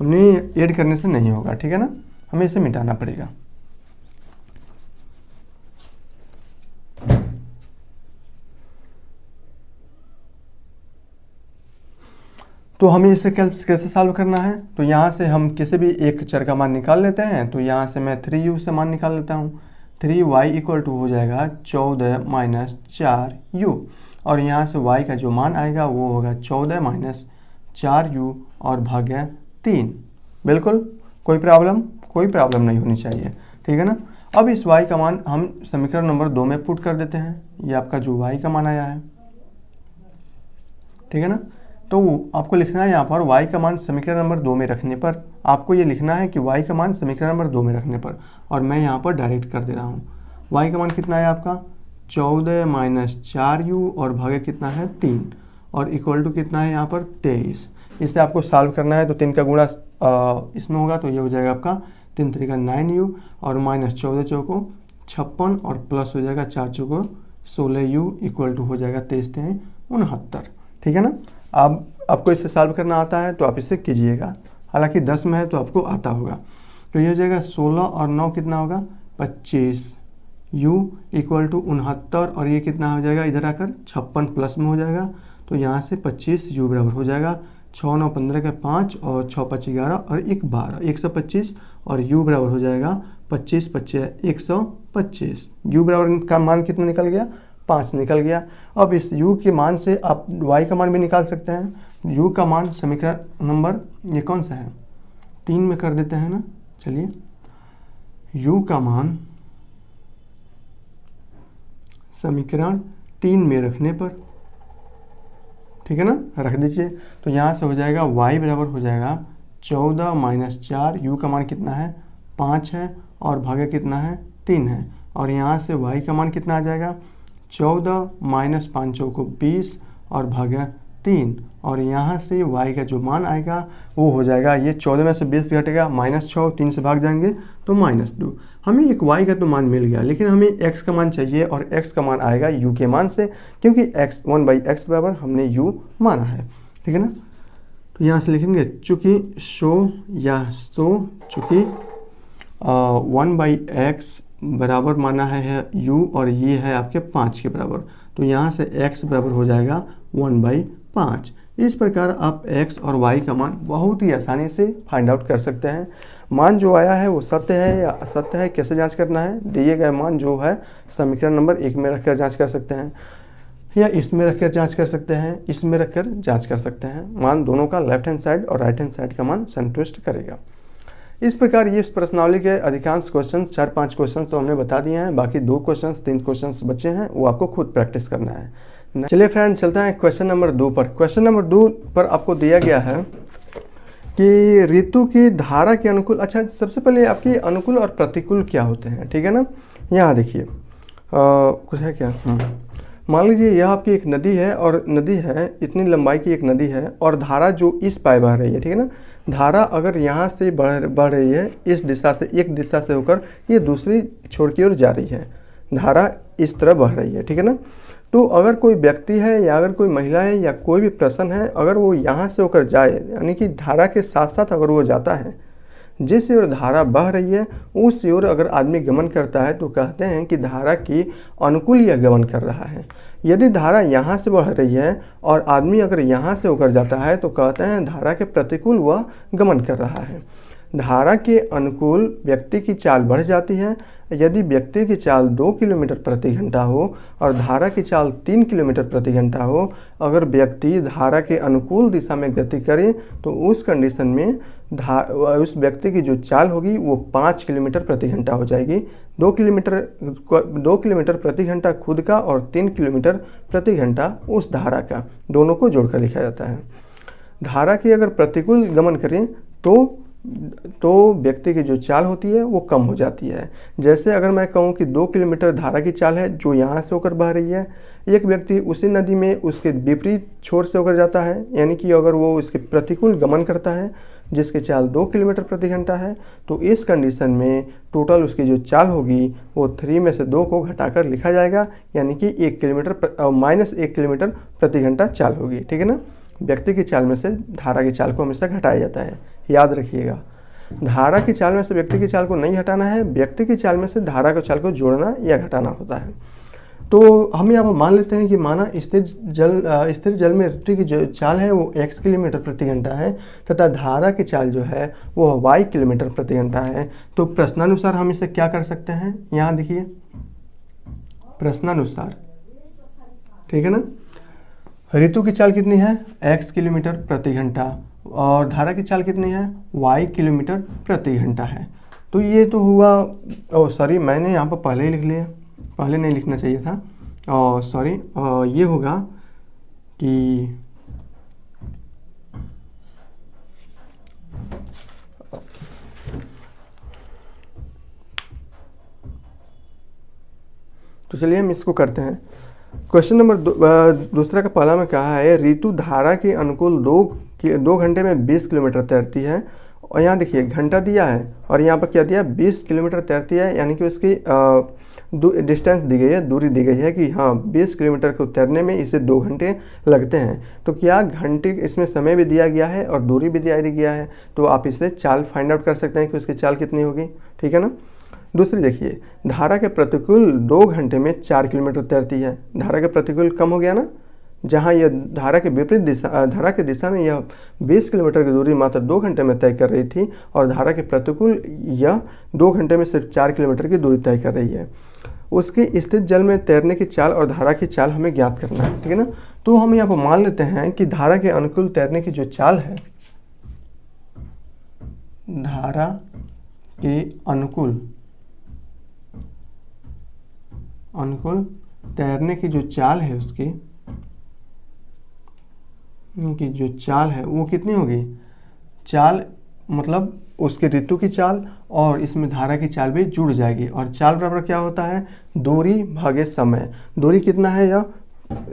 हमने ऐड करने से नहीं होगा, ठीक है ना, हमें इसे मिटाना पड़ेगा। तो हमें इसे कैसे सॉल्व करना है, तो यहाँ से हम किसी भी एक चर का मान निकाल लेते हैं। तो यहाँ से मैं 3u से मान निकाल लेता हूँ, 3y इक्वल टू हो जाएगा 14 - 4u और यहाँ से y का जो मान आएगा वो होगा 14 - 4u और भाग्य 3, बिल्कुल कोई प्रॉब्लम नहीं होनी चाहिए, ठीक है ना। अब इस y का मान हम समीकरण नंबर 2 में पुट कर देते हैं, ये आपका जो y का मान आया है, ठीक है ना। तो आपको लिखना है यहाँ पर y का मान समीकरण नंबर 2 में रखने पर, आपको ये लिखना है कि y का मान समीकरण नंबर 2 में रखने पर, और मैं यहाँ पर डायरेक्ट कर दे रहा हूँ। y का मान कितना है आपका 14 - 4u और भागे कितना है 3 और इक्वल टू कितना है यहाँ पर 23। इससे आपको सॉल्व करना है तो 3 का गुणा इसमें होगा तो ये हो जाएगा आपका 3 3 का 9u और -14 चौको 56 और प्लस हो जाएगा 4 चौको 16u इक्वल टू हो जाएगा 23 3 69, ठीक है ना। अब आपको इससे सॉल्व करना आता है तो आप इससे कीजिएगा, हालांकि 10 में है तो आपको आता होगा। तो ये हो जाएगा 16 और 9 कितना होगा 25, u इक्वल टू 69 और ये कितना हो जाएगा इधर आकर 56 प्लस में हो जाएगा, तो यहाँ से 25u बराबर हो जाएगा 6 9 15 का 5 और 6 5 11 और 1 12 125 और u बराबर हो जाएगा 25 25 125। u बराबर का मान कितना निकल गया 5 निकल गया। अब इस u के मान से आप y का मान भी निकाल सकते हैं। u का मान समीकरण नंबर ये कौन सा है 3 में कर देते हैं ना। चलिए u का मान समीकरण 3 में रखने पर, ठीक है ना, रख दीजिए। तो यहाँ से हो जाएगा y बराबर हो जाएगा 14 - 4, u का मान कितना है 5 है और भागे कितना है 3 है, और यहाँ से y का मान कितना आ जाएगा 14 - 5 चौको 20 और भागे 3, और यहाँ से y का जो मान आएगा वो हो जाएगा, ये 14 में से 20 घटेगा -6 3 से भाग जाएंगे तो -2। हमें एक y का तो मान मिल गया, लेकिन हमें x का मान चाहिए और x का मान आएगा u के मान से, क्योंकि x 1/x बराबर हमने u माना है, ठीक है ना। तो यहाँ से लिखेंगे चूँकि चूँकि 1/x बराबर माना है u और ये है आपके 5 के बराबर, तो यहाँ से x बराबर हो जाएगा 1/5। इस प्रकार आप x और y का मान बहुत ही आसानी से फाइंड आउट कर सकते हैं। मान जो आया है वो सत्य है या असत्य है, कैसे जांच करना है, दिए गए मान जो है समीकरण नंबर 1 में रखकर जांच कर सकते हैं, या इसमें रखकर जांच कर सकते हैं, इसमें रखकर जांच कर सकते हैं। मान दोनों का लेफ्ट हैंड साइड और राइट हैंड साइड का मान संतुष्ट करेगा। इस प्रकार ये प्रश्नावली के अधिकांश क्वेश्चंस 4-5 क्वेश्चंस तो हमने बता दिए हैं, बाकी 2 क्वेश्चंस 3 क्वेश्चंस बचे हैं, वो आपको खुद प्रैक्टिस करना है। चलिए फ्रेंड चलते हैं क्वेश्चन नंबर 2 पर। क्वेश्चन नंबर 2 पर आपको दिया गया है कि ऋतु की धारा के अनुकूल, अच्छा सबसे पहले आपके अनुकूल और प्रतिकूल क्या होते हैं, ठीक है ना। यहाँ देखिए कुछ है क्या, मान लीजिए यह आपकी एक नदी है और नदी है इतनी लंबाई की एक नदी है और धारा जो इस पार बह रही है, ठीक है ना। धारा अगर यहाँ से बढ़ रही है इस दिशा से, एक दिशा से होकर ये दूसरी छोर की ओर जा रही है, धारा इस तरह बह रही है, ठीक है ना। तो अगर कोई व्यक्ति है या अगर कोई महिला है या कोई भी पर्सन है, अगर वो यहाँ से होकर जाए, यानी कि धारा के साथ साथ अगर वो जाता है, जिस ओर धारा बह रही है उस ओर अगर आदमी गमन करता है तो कहते हैं कि धारा की अनुकूल यह गमन कर रहा है। यदि धारा यहाँ से बढ़ रही है और आदमी अगर यहाँ से होकर जाता है तो कहते हैं धारा के प्रतिकूल वह गमन कर रहा है। धारा के अनुकूल व्यक्ति की चाल बढ़ जाती है यदि व्यक्ति की चाल 2 किलोमीटर प्रति घंटा हो और धारा की चाल 3 किलोमीटर प्रति घंटा हो। अगर व्यक्ति धारा के अनुकूल दिशा में गति करे तो उस कंडीशन में उस व्यक्ति की जो चाल होगी वो 5 किलोमीटर प्रति घंटा हो जाएगी। 2 किलोमीटर प्रति घंटा खुद का और 3 किलोमीटर प्रति घंटा उस धारा का, दोनों को जोड़कर लिखा जाता है। धारा की अगर प्रतिकूल गमन करें तो व्यक्ति की जो चाल होती है वो कम हो जाती है। जैसे अगर मैं कहूँ कि 2 किलोमीटर धारा की चाल है जो यहाँ से होकर बह रही है, एक व्यक्ति उसी नदी में उसके विपरीत छोर से होकर जाता है, यानी कि अगर वो उसके प्रतिकूल गमन करता है जिसकी चाल 2 किलोमीटर प्रति घंटा है, तो इस कंडीशन में टोटल उसकी जो चाल होगी वो 3 में से 2 को घटाकर लिखा जाएगा, यानी कि -1 किलोमीटर प्रति घंटा चाल होगी, ठीक है ना। व्यक्ति की चाल में से धारा की चाल को हमेशा घटाया जाता है, याद रखिएगा। धारा की चाल में से व्यक्ति की चाल को नहीं हटाना है, व्यक्ति की चाल में से धारा की चाल को जोड़ना या घटाना होता है। तो हम यहाँ पर मान लेते हैं कि माना स्थिर जल में ऋतु की जो चाल है वो x किलोमीटर प्रति घंटा है तथा धारा की चाल जो है वो y किलोमीटर प्रति घंटा है। तो प्रश्नानुसार हम इसे क्या कर सकते हैं, यहाँ देखिए प्रश्नानुसार, ठीक है ना। ऋतु की चाल कितनी है x किलोमीटर प्रति घंटा और धारा की चाल कितनी है y किलोमीटर प्रति घंटा है। तो ये तो हुआ, ओ सॉरी मैंने यहाँ पर पहले ही लिख लिया, पहले नहीं लिखना चाहिए था, और सॉरी ये होगा कि तो चलिए हम इसको करते हैं। क्वेश्चन नंबर दूसरा का पहला में कहा है ऋतु धारा के अनुकूल 2 घंटे में 20 किलोमीटर तैरती है। और यहाँ देखिए घंटा दिया है और यहाँ पर क्या दिया 20 किलोमीटर तैरती है, यानी कि उसकी डिस्टेंस दी गई है, दूरी दी गई है कि हाँ 20 किलोमीटर को तैरने में इसे 2 घंटे लगते हैं। तो क्या घंटे इसमें समय भी दिया गया है और दूरी भी दिया गया है, तो आप इससे चाल फाइंड आउट कर सकते हैं कि उसकी चाल कितनी होगी, ठीक है ना। दूसरी देखिए धारा के प्रतिकूल 2 घंटे में 4 किलोमीटर तैरती है। धारा के प्रतिकूल कम हो गया ना, जहाँ यह धारा के विपरीत दिशा, धारा की दिशा में यह 20 किलोमीटर की दूरी मात्र 2 घंटे में तय कर रही थी और धारा के प्रतिकूल यह 2 घंटे में सिर्फ 4 किलोमीटर की दूरी तय कर रही है। उसके स्थित जल में तैरने की चाल और धारा की चाल हमें ज्ञात करना है, ठीक है ना। तो हम यहाँ पर मान लेते हैं कि धारा के अनुकूल तैरने की जो चाल है, धारा के अनुकूल तैरने की जो चाल है उसकी जो चाल है वो कितनी होगी, चाल मतलब उसके ऋतु की चाल और इसमें धारा की चाल भी जुड़ जाएगी। और चाल बराबर क्या होता है दूरी भागे समय। दूरी कितना है, यह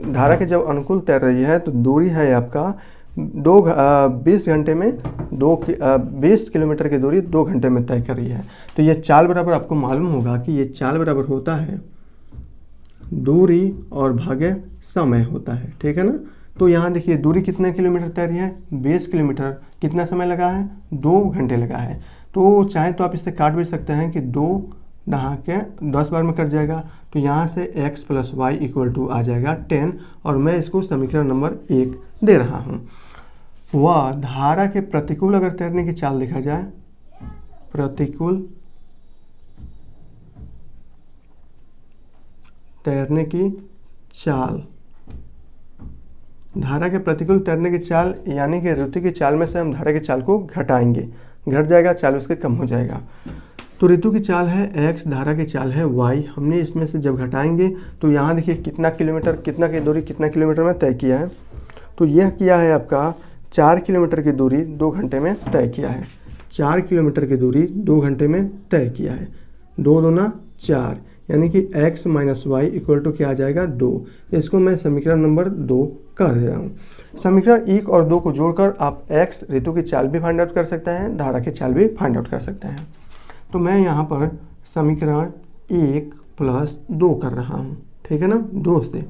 धारा के जब अनुकूल तैर रही है तो दूरी है आपका 20 घंटे में 20 किलोमीटर की दूरी 2 घंटे में तय कर रही है। तो ये चाल बराबर आपको मालूम होगा कि ये चाल बराबर होता है दूरी और भागे समय होता है, ठीक है ना। तो यहाँ देखिए दूरी कितने किलोमीटर तय रही है 20 किलोमीटर, कितना समय लगा है 2 घंटे लगा है। तो चाहे तो आप इससे काट भी सकते हैं कि 2 दहा के 10 बार में कट जाएगा, तो यहाँ से x plus Y equal to आ जाएगा 10 और मैं इसको समीकरण नंबर 1 दे रहा हूँ। वह धारा के प्रतिकूल अगर तैरने की चाल देखा जाए, प्रतिकूल तैरने की चाल, धारा के प्रतिकूल तैरने की चाल यानी कि ऋतु की चाल में से हम धारा की चाल को घटाएंगे, घट जाएगा चाल उसके कम हो जाएगा। तो ऋतु की चाल है x, धारा की चाल है y। हमने इसमें से जब घटाएंगे तो यहाँ देखिए कितना किलोमीटर, कितना की दूरी कितना किलोमीटर में तय किया है, तो यह किया है आपका 4 किलोमीटर की दूरी 2 घंटे में तय किया है। 4 किलोमीटर की दूरी 2 घंटे में तय किया है। 2 दूना 4 यानी कि x minus Y equal to क्या आ जाएगा 2। इसको मैं समीकरण नंबर 2 कर दे रहा हूँ। समीकरण 1 और 2 को जोड़कर आप x ऋतु की चाल भी फाइंड आउट कर सकते हैं, धारा की चाल भी फाइंड आउट कर सकते हैं। तो मैं यहाँ पर समीकरण 1 प्लस 2 कर रहा हूँ, ठीक है ना, 2 से।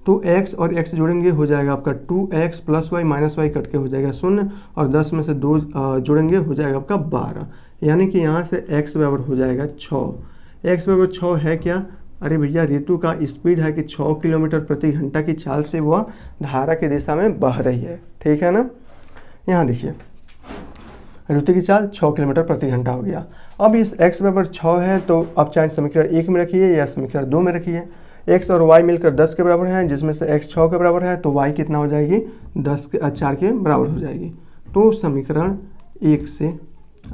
तो x और x जोड़ेंगे हो जाएगा आपका 2x plus y minus y cut के हो जाएगा 0 और 10 में से 2 जोड़ेंगे हो जाएगा आपका 12, यानी कि यहाँ से x बराबर हो जाएगा 6। x बराबर 6 है क्या, अरे भैया ऋतु का स्पीड है कि 6 किलोमीटर प्रति घंटा की चाल से वह धारा की दिशा में बह रही है, ठीक है ना। यहाँ देखिए ऋतु की चाल 6 किलोमीटर प्रति घंटा हो गया। अब इस x बराबर 6 है तो अब चाहे समीकरण 1 में रखिए या समीकरण 2 में रखिए। x और y मिलकर 10 के बराबर है, जिसमें से x 6 के बराबर है तो y कितना हो जाएगी 4 के बराबर हो जाएगी। तो समीकरण 1 से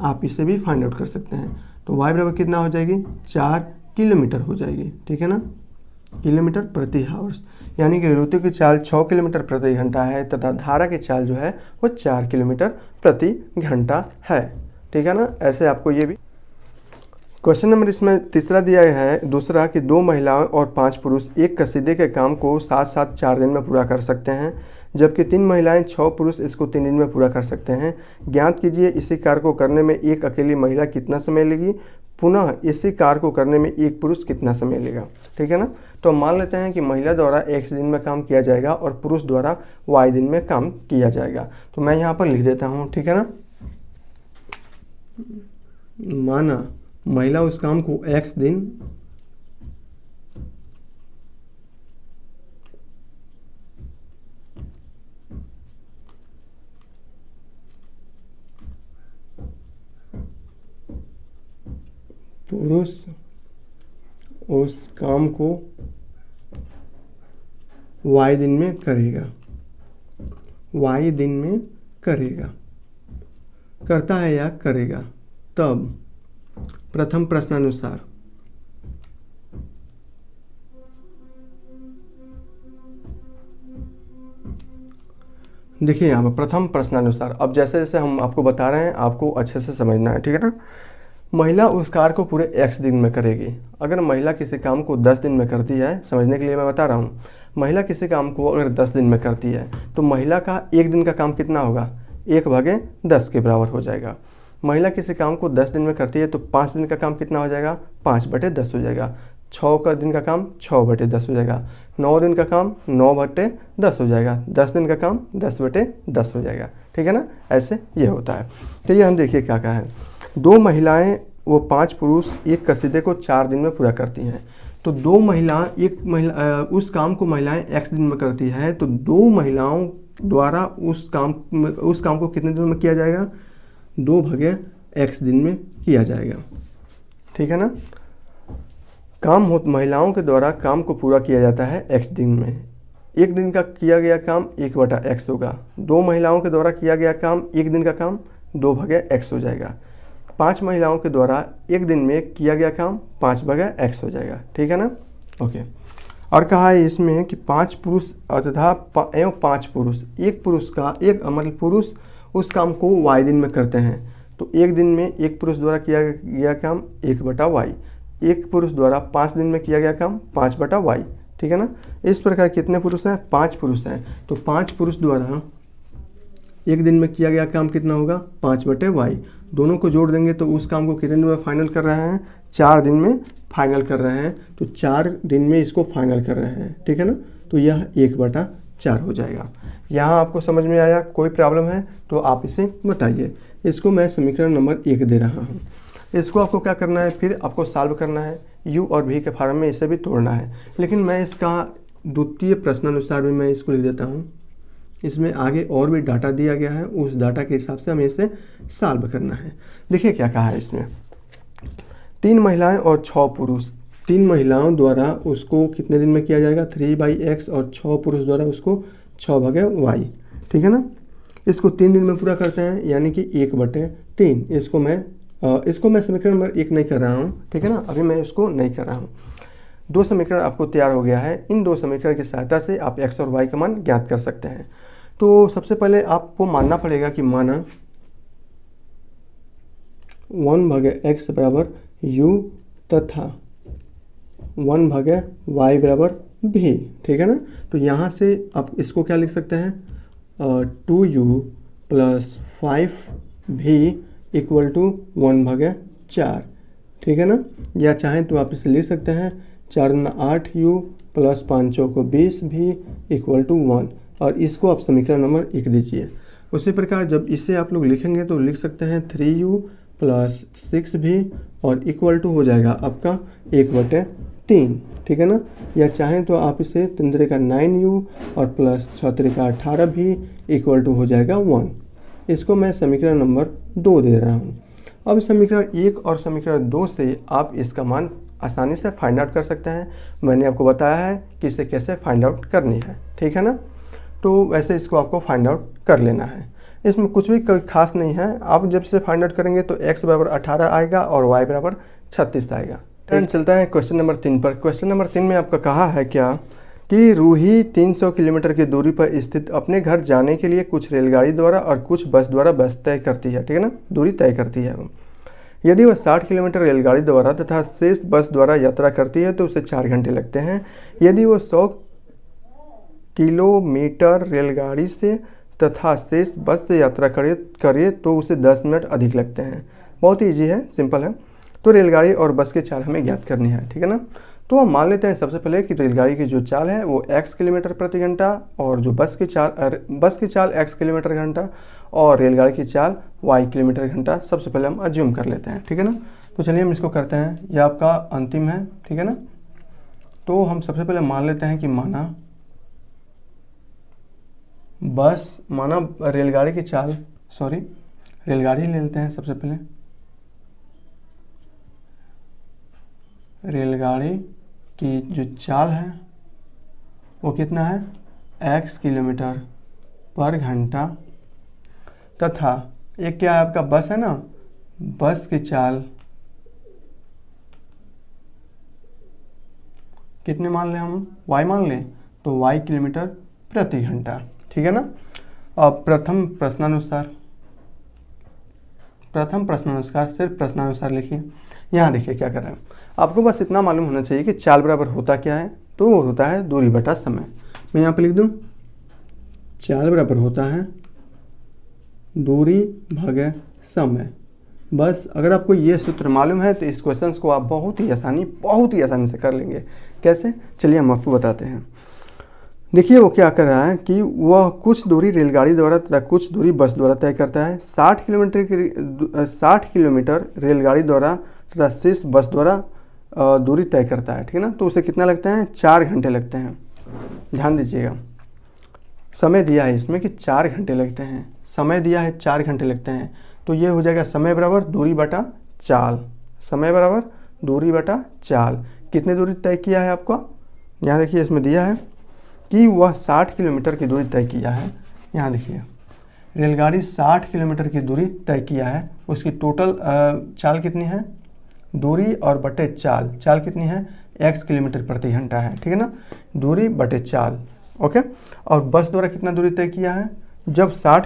आप इसे भी फाइंड आउट कर सकते हैं। तो y बराबर कितना हो जाएगी 4 किलोमीटर हो जाएगी, ठीक है ना, किलोमीटर प्रति हावर्स। यानी कि ऋतु की चाल 6 किलोमीटर प्रति घंटा है तथा धारा की चाल जो है वो 4 किलोमीटर प्रति घंटा है, ठीक है ना। ऐसे आपको ये भी क्वेश्चन नंबर इसमें तीसरा दिया गया है दूसरा कि 2 महिलाएं और 5 पुरुष एक कसीदे के काम को साथ साथ 4 दिन में पूरा कर सकते हैं, जबकि 3 महिलाएं 6 पुरुष इसको 3 दिन में पूरा कर सकते हैं। ज्ञात कीजिए इसी कार्य को करने में एक अकेली महिला कितना समय लेगी, पुनः इसी कार्य को करने में एक पुरुष कितना समय लेगा, ठीक है ना। तो मान लेते हैं कि महिला द्वारा x दिन में काम किया जाएगा और पुरुष द्वारा y दिन में काम किया जाएगा। तो मैं यहाँ पर लिख देता हूँ, ठीक है ना। माना महिला उस काम को x दिन पुरुष उस काम को y दिन में करेगा, y दिन में करेगा, करता है या करेगा, तब प्रथम प्रश्नानुसार देखिए यहाँ पर प्रथम प्रश्नानुसार। अब जैसे जैसे हम आपको बता रहे हैं आपको अच्छे से समझना है, ठीक है ना। महिला उस कार्य को पूरे x दिन में करेगी। अगर महिला किसी काम को 10 दिन में करती है, समझने के लिए मैं बता रहा हूँ, महिला किसी काम को अगर 10 दिन में करती है तो महिला का एक दिन का काम कितना होगा, 1/10 के बराबर हो जाएगा। महिला किसी काम को 10 दिन में करती है तो 5 दिन का काम कितना हो जाएगा, 5/10 हो जाएगा। 6 का दिन का काम 6/10 हो जाएगा। 9 दिन का काम 9/10 हो जाएगा। 10 दिन का काम 10/10 हो जाएगा, ठीक है ना। ऐसे ये होता है। तो ये हम देखिए क्या क्या है, 2 महिलाएं वो 5 पुरुष एक कसीदे को 4 दिन में पूरा करती हैं। तो 2 महिला उस काम को महिलाएं x दिन में करती है, तो 2 महिलाओं द्वारा उस काम को कितने दिन में किया जाएगा, 2/x दिन में किया जाएगा, ठीक है ना। महिलाओं के द्वारा काम को पूरा किया जाता है x दिन में। एक दिन का किया गया काम 1/x होगा। 2 महिलाओं के द्वारा किया गया काम, एक दिन का काम 2/x हो जाएगा। 5 महिलाओं के द्वारा एक दिन में किया गया काम 5/x हो जाएगा, ठीक है ना। ओके। और कहा है इसमें कि 5 पुरुष तथा 5 पुरुष, एक पुरुष का मतलब पुरुष उस काम को y दिन में करते हैं। तो एक दिन में एक पुरुष द्वारा किया गया काम 1/y, एक पुरुष द्वारा 5 दिन में किया गया काम 5/y, ठीक है ना। इस प्रकार कितने पुरुष हैं, 5 पुरुष हैं। तो 5 पुरुष द्वारा एक दिन में किया गया काम कितना होगा, 5/y। दोनों को जोड़ देंगे तो उस काम को कितने दिन में फाइनल कर रहे हैं, 4 दिन में फाइनल कर रहे हैं। तो 4 दिन में इसको फाइनल कर रहे हैं, ठीक है ना। तो यह 1/4 हो जाएगा। यहाँ आपको समझ में आया, कोई प्रॉब्लम है तो आप इसे बताइए। इसको मैं समीकरण नंबर 1 दे रहा हूँ। इसको आपको क्या करना है, फिर आपको सॉल्व करना है, u और v के फॉर्म में इसे भी तोड़ना है। लेकिन मैं इसका द्वितीय प्रश्नानुसार भी मैं इसको लिख देता हूँ। इसमें आगे और भी डाटा दिया गया है, उस डाटा के हिसाब से हमें इसे सॉल्व करना है। देखिए क्या कहा है इसमें, 3 महिलाएं और 6 पुरुष, 3 महिलाओं द्वारा उसको कितने दिन में किया जाएगा, 3/x, और 6 पुरुष द्वारा उसको 6/y, ठीक है ना। इसको 3 दिन में पूरा करते हैं, यानी कि 1/3। इसको मैं समीकरण नंबर 1 नहीं कर रहा हूँ, ठीक है ना। अभी मैं इसको नहीं कर रहा हूँ। 2 समीकरण आपको तैयार हो गया है। इन 2 समीकरण की सहायता से आप x और y का मान ज्ञात कर सकते हैं। तो सबसे पहले आपको मानना पड़ेगा कि माना 1/x बराबर u तथा 1/y बराबर v, ठीक है ना। तो यहाँ से आप इसको क्या लिख सकते हैं, 2u + 5v = 1/4, ठीक है ना। या चाहें तो आप इसे लिख सकते हैं 4 × 8u + 5 × 20v = 1, और इसको आप समीकरण नंबर 1 दीजिए। उसी प्रकार जब इसे आप लोग लिखेंगे तो लिख सकते हैं 3u + 6v और इक्वल टू हो जाएगा आपका 1/3, ठीक है ना। या चाहें तो आप इसे 3 × 9u और +6 × 18v = हो जाएगा 1। इसको मैं समीकरण नंबर 2 दे रहा हूँ। अब समीकरण 1 और समीकरण 2 से आप इसका मान आसानी से फाइंड आउट कर सकते हैं। मैंने आपको बताया है कि इसे कैसे फाइंड आउट करनी है, ठीक है ना। तो वैसे इसको आपको फाइंड आउट कर लेना है। इसमें कुछ भी कोई खास नहीं है। आप जब से फाइंड आउट करेंगे तो x बराबर 18 आएगा और y बराबर 36 आएगा। टर्न चलता है क्वेश्चन नंबर 3 पर। क्वेश्चन नंबर 3 में आपका कहा है क्या कि रूही 300 किलोमीटर की दूरी पर स्थित अपने घर जाने के लिए कुछ रेलगाड़ी द्वारा और कुछ बस द्वारा तय करती है, ठीक है ना, दूरी तय करती है। यदि वह 60 किलोमीटर रेलगाड़ी द्वारा तथा शेष बस द्वारा यात्रा करती है तो उसे 4 घंटे लगते हैं। यदि वह 100 किलोमीटर रेलगाड़ी से तथा शेष बस से यात्रा करे तो उसे 10 मिनट अधिक लगते हैं। बहुत ही ईजी है, सिंपल है। तो रेलगाड़ी और बस के चाल हमें ज्ञात करनी है, ठीक है ना। तो हम मान लेते हैं सबसे पहले कि रेलगाड़ी की जो चाल है वो x किलोमीटर प्रति घंटा और जो बस की चाल x किलोमीटर घंटा और रेलगाड़ी की चाल y किलोमीटर घंटा सबसे पहले हम अज्यूम कर लेते हैं, ठीक है ना। तो चलिए हम इसको करते हैं, यह आपका अंतिम है, ठीक है ना। तो हम सबसे पहले मान लेते हैं कि माना रेलगाड़ी की चाल, रेलगाड़ी ले लेते हैं सबसे पहले। रेलगाड़ी की जो चाल है वो कितना है, x किलोमीटर पर घंटा तथा एक क्या है आपका बस है ना, बस की चाल कितने मान लें हम, y मान लें तो y किलोमीटर प्रति घंटा, ठीक है ना। अब प्रथम प्रश्नानुसार सिर्फ प्रश्नानुसार लिखिए। यहाँ देखिए क्या कर रहे हैं, आपको बस इतना मालूम होना चाहिए कि चाल बराबर होता क्या है, तो वो होता है दूरी बटा समय। मैं यहाँ पे लिख दूँ चाल बराबर होता है दूरी भागे समय। बस अगर आपको ये सूत्र मालूम है तो इस क्वेश्चन को आप बहुत ही आसानी से कर लेंगे। कैसे, चलिए हम आपको बताते हैं। देखिए वो क्या कर रहा है कि वह कुछ दूरी रेलगाड़ी द्वारा तथा कुछ दूरी बस द्वारा तय करता है। 60 किलोमीटर रेलगाड़ी द्वारा तथा 30 बस द्वारा दूरी तय करता है, ठीक है ना। तो उसे कितना लगता है, 4 घंटे लगते हैं। ध्यान दीजिएगा, समय दिया है इसमें कि 4 घंटे लगते हैं, समय दिया है 4 घंटे लगते हैं। तो ये हो जाएगा समय बराबर दूरी बटा चाल, समय बराबर दूरी बटा चाल। कितनी दूरी तय किया है आपको, यहाँ देखिए इसमें दिया है कि वह 60 किलोमीटर की दूरी तय किया है। यहाँ देखिए रेलगाड़ी 60 किलोमीटर की दूरी तय किया है, उसकी टोटल चाल कितनी है, दूरी और बटे चाल, चाल कितनी है x किलोमीटर प्रति घंटा है, ठीक है ना, दूरी बटे चाल। ओके, और बस द्वारा कितना दूरी तय किया है, जब 60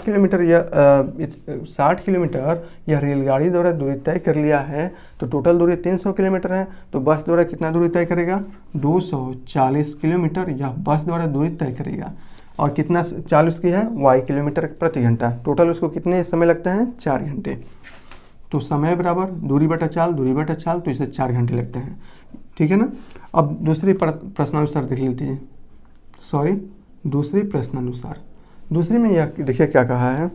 किलोमीटर या रेलगाड़ी द्वारा दूरी तय कर लिया है तो टोटल दूरी 300 किलोमीटर है, तो बस द्वारा कितना दूरी तय करेगा, 240 किलोमीटर या बस द्वारा दूरी तय करेगा। और कितना चाल उसकी है, y किलोमीटर प्रति घंटा, टोटल उसको कितने समय लगते हैं, 4 घंटे। तो समय बराबर दूरी बटा चाल, तो इसे 4 घंटे लगते हैं, ठीक है ना। अब दूसरी प्रश्नानुसार देख लेते हैं, दूसरी में यह देखिए क्या कहा है,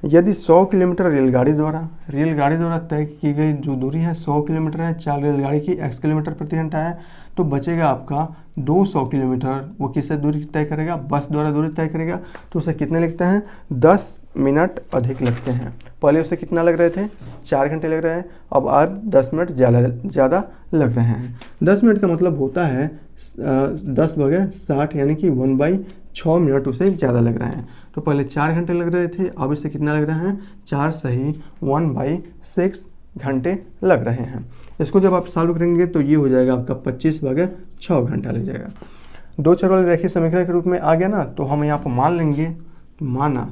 यदि 100 किलोमीटर रेलगाड़ी द्वारा तय की गई जो दूरी है 100 किलोमीटर है, चाल रेलगाड़ी की x किलोमीटर प्रति घंटा है, तो बचेगा आपका 200 किलोमीटर, वो किससे दूरी तय करेगा, बस द्वारा दूरी तय करेगा। तो उसे कितने लगते हैं, 10 मिनट अधिक लगते हैं। पहले उसे कितना लग रहे थे, 4 घंटे लग रहे हैं, अब आज 10 मिनट ज़्यादा लग रहे हैं। 10 मिनट का मतलब होता है 10/60 यानी कि 1/6 मिनट उसे ज़्यादा लग रहे हैं। तो पहले 4 घंटे लग रहे थे, अब इसे कितना लग रहा है, 4 सही 1/6 घंटे लग रहे हैं। इसको जब आप सॉल्व करेंगे तो ये हो जाएगा आपका 25/6 घंटा लग जाएगा। दो चर वाले रेखीय समीकरण के रूप में आ गया ना, तो हम यहाँ पर मान लेंगे, माना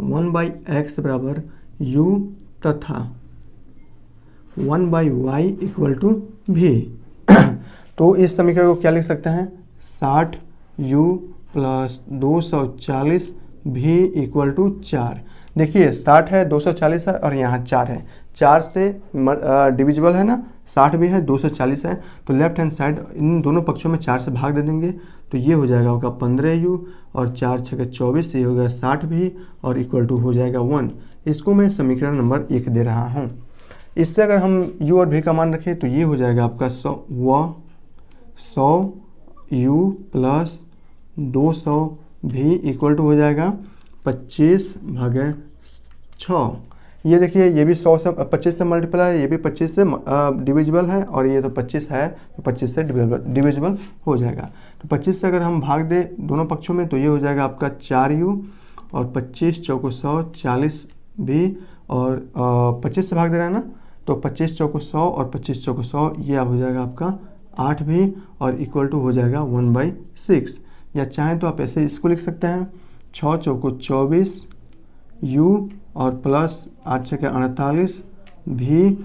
1/x बराबर u तथा 1/y इक्वल टू v। तो इस समीकरण को क्या लिख सकते हैं, 60u plus 240 v equal to 4। देखिए 60 है, 240 है और यहाँ 4 है, 4 से डिविजिबल है ना, 60 भी है 240 है, तो लेफ्ट हैंड साइड इन दोनों पक्षों में 4 से भाग दे देंगे, तो ये हो जाएगा आपका 15u और 4 6 24, ये हो गया 60 भी और इक्वल टू हो जाएगा 1। इसको मैं समीकरण नंबर 1 दे रहा हूँ। इससे अगर हम u और v का मान रखें तो ये हो जाएगा आपका 100u plus 200v equal to हो जाएगा 25/6। ये देखिए ये भी 100 से 25 से मल्टीप्लाई है, ये भी 25 से डिविजिबल है और ये तो 25 है तो 25 से डिविजिबल हो जाएगा। तो 25 से अगर हम भाग दें दोनों पक्षों में तो ये हो जाएगा आपका 4u और 25 चौको 100 40 भी और 25 से भाग दे रहा है ना, तो 25 चौको 100 और 25 चौको 100, ये अब हो जाएगा आपका 8 भी और इक्वल टू हो जाएगा 1/6। या चाहें तो आप ऐसे इसको लिख सकते हैं 6 चौको 24 u और प्लस 8 6 48 भी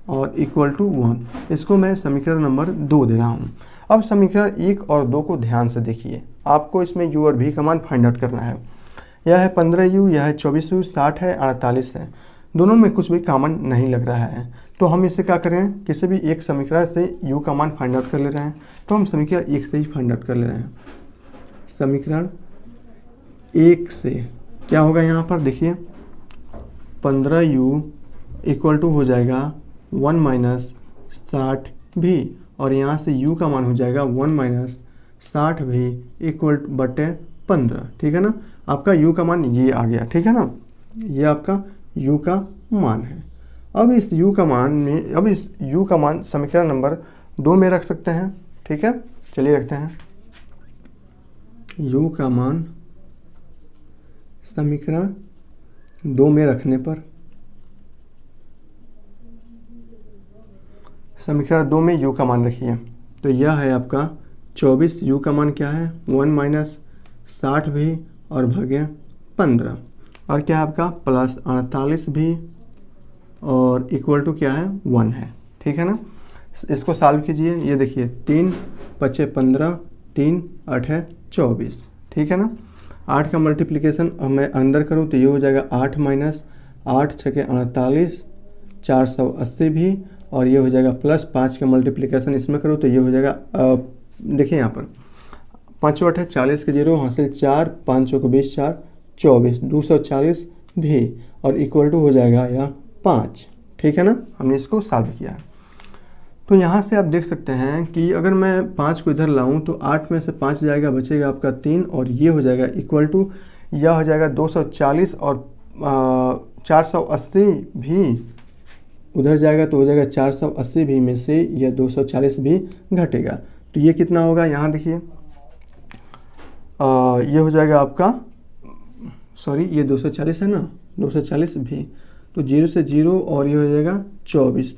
और इक्वल टू 1। इसको मैं समीकरण नंबर 2 दे रहा हूँ। अब समीकरण 1 और 2 को ध्यान से देखिए, आपको इसमें u और v का मान फाइंड आउट करना है। यह है 15u, यह है 24u, 60 है 48 है, दोनों में कुछ भी कॉमन नहीं लग रहा है, तो हम इसे क्या करें, किसी भी एक समीकरण से u का मान फाइंड आउट कर ले रहे हैं, तो हम समीकरण 1 से ही फाइंड आउट कर ले रहे हैं। समीकरण 1 से क्या होगा, यहाँ पर देखिए 15u इक्वल टू हो जाएगा 1 - 60v और यहाँ से u का मान हो जाएगा 1 - 60v इक्वल बटे 15, ठीक है ना। आपका u का मान ये आ गया, ठीक है ना, ये आपका u का मान है। अब इस u का मान समीकरण नंबर 2 में रख सकते हैं, ठीक है। चलिए रखते हैं u का मान समीकरण 2 में रखने पर, समीकरण 2 में u का मान रखिए, तो यह है आपका 24, u का मान क्या है 1 माइनस 60 भी और भाग्य 15, और क्या है आपका प्लस 48 भी और इक्वल टू क्या है 1 है। ठीक है ना, इसको सॉल्व कीजिए। ये देखिए 3 5 15, 3 8 है 24। ठीक है ना, 8 का मल्टीप्लिकेशन मैं अंदर करूँ तो ये हो जाएगा 8 माइनस 8 छके 48, 480 भी, और ये हो जाएगा प्लस 5 का मल्टीप्लिकेशन इसमें करूँ तो ये हो जाएगा देखिए यहाँ पर 5 8 है 40 के 0 हासिल 4, 5 चौको 20, 4 24, 240 भी, और इक्वल टू हो जाएगा यह 5। ठीक है ना, हमने इसको सॉल्व किया। तो यहाँ से आप देख सकते हैं कि अगर मैं 5 को इधर लाऊं तो 8 में से 5 जाएगा, बचेगा आपका 3, और ये हो जाएगा इक्वल टू, यह हो जाएगा 240 और 480 भी उधर जाएगा तो हो जाएगा 480 भी में से यह 240 भी घटेगा, तो ये कितना होगा यहाँ देखिए, ये हो जाएगा आपका, सॉरी ये 240 है ना, 240 भी, तो 0 से 0 और ये हो जाएगा 24,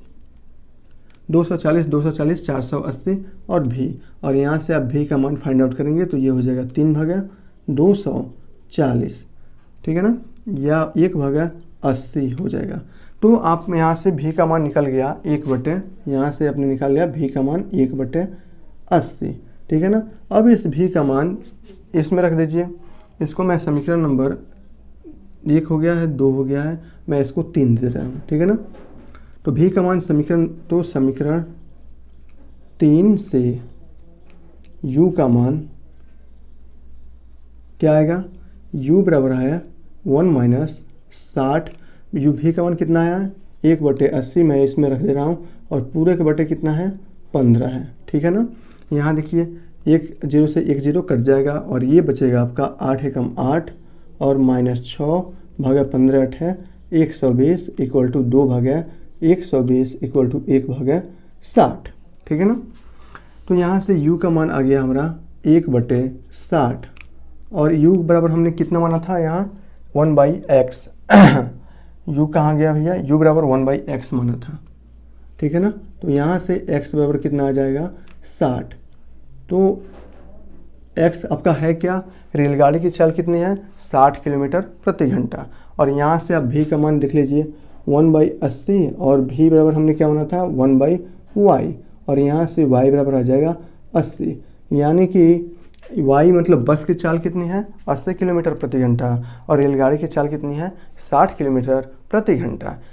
240 240 480 और भी, और यहाँ से आप भी का मान फाइंड आउट करेंगे तो ये हो जाएगा 3 भागा 240। ठीक है ना, या 1 भागा 80 हो जाएगा। तो आप यहाँ से भी का मान निकल गया 1/, यहाँ से आपने निकाल लिया भी का मान 1/80। ठीक है ना, अब इस भी का मान इसमें रख दीजिए, इसको मैं समीकरण नंबर 1 हो गया है, 2 हो गया है, मैं इसको 3 दे रहा हूँ। ठीक है ना, तो भी का मान समीकरण 3 से u का मान क्या आएगा, u बराबर है 1 माइनस 60, u भी का मान कितना आया 1/80 मैं इसमें रख दे रहा हूँ, और पूरे के बटे कितना है 15 है। ठीक है ना, यहाँ देखिए 1 0 से 1 0 कट जाएगा, और ये बचेगा आपका 8 एकम 8 और माइनस 6 भागा 15 8 है 120 इक्वल टू 2 भागा 120 इक्वल टू 1 भागा 60। ठीक है ना, तो यहाँ से u का मान आ गया हमारा 1/60, और u बराबर हमने कितना माना था यहाँ 1/x u कहाँ गया भैया, u बराबर 1/x माना था। ठीक है ना, तो यहाँ से x बराबर कितना आ जाएगा 60, तो x आपका है क्या, रेलगाड़ी की चाल कितनी है 60 किलोमीटर प्रति घंटा, और यहाँ से आप v का मान देख लीजिए 1/80, और v बराबर हमने क्या माना था 1/y, और यहाँ से y बराबर आ जाएगा 80, यानी कि y मतलब बस की चाल कितनी है 80 किलोमीटर प्रति घंटा, और रेलगाड़ी की चाल कितनी है 60 किलोमीटर प्रति घंटा।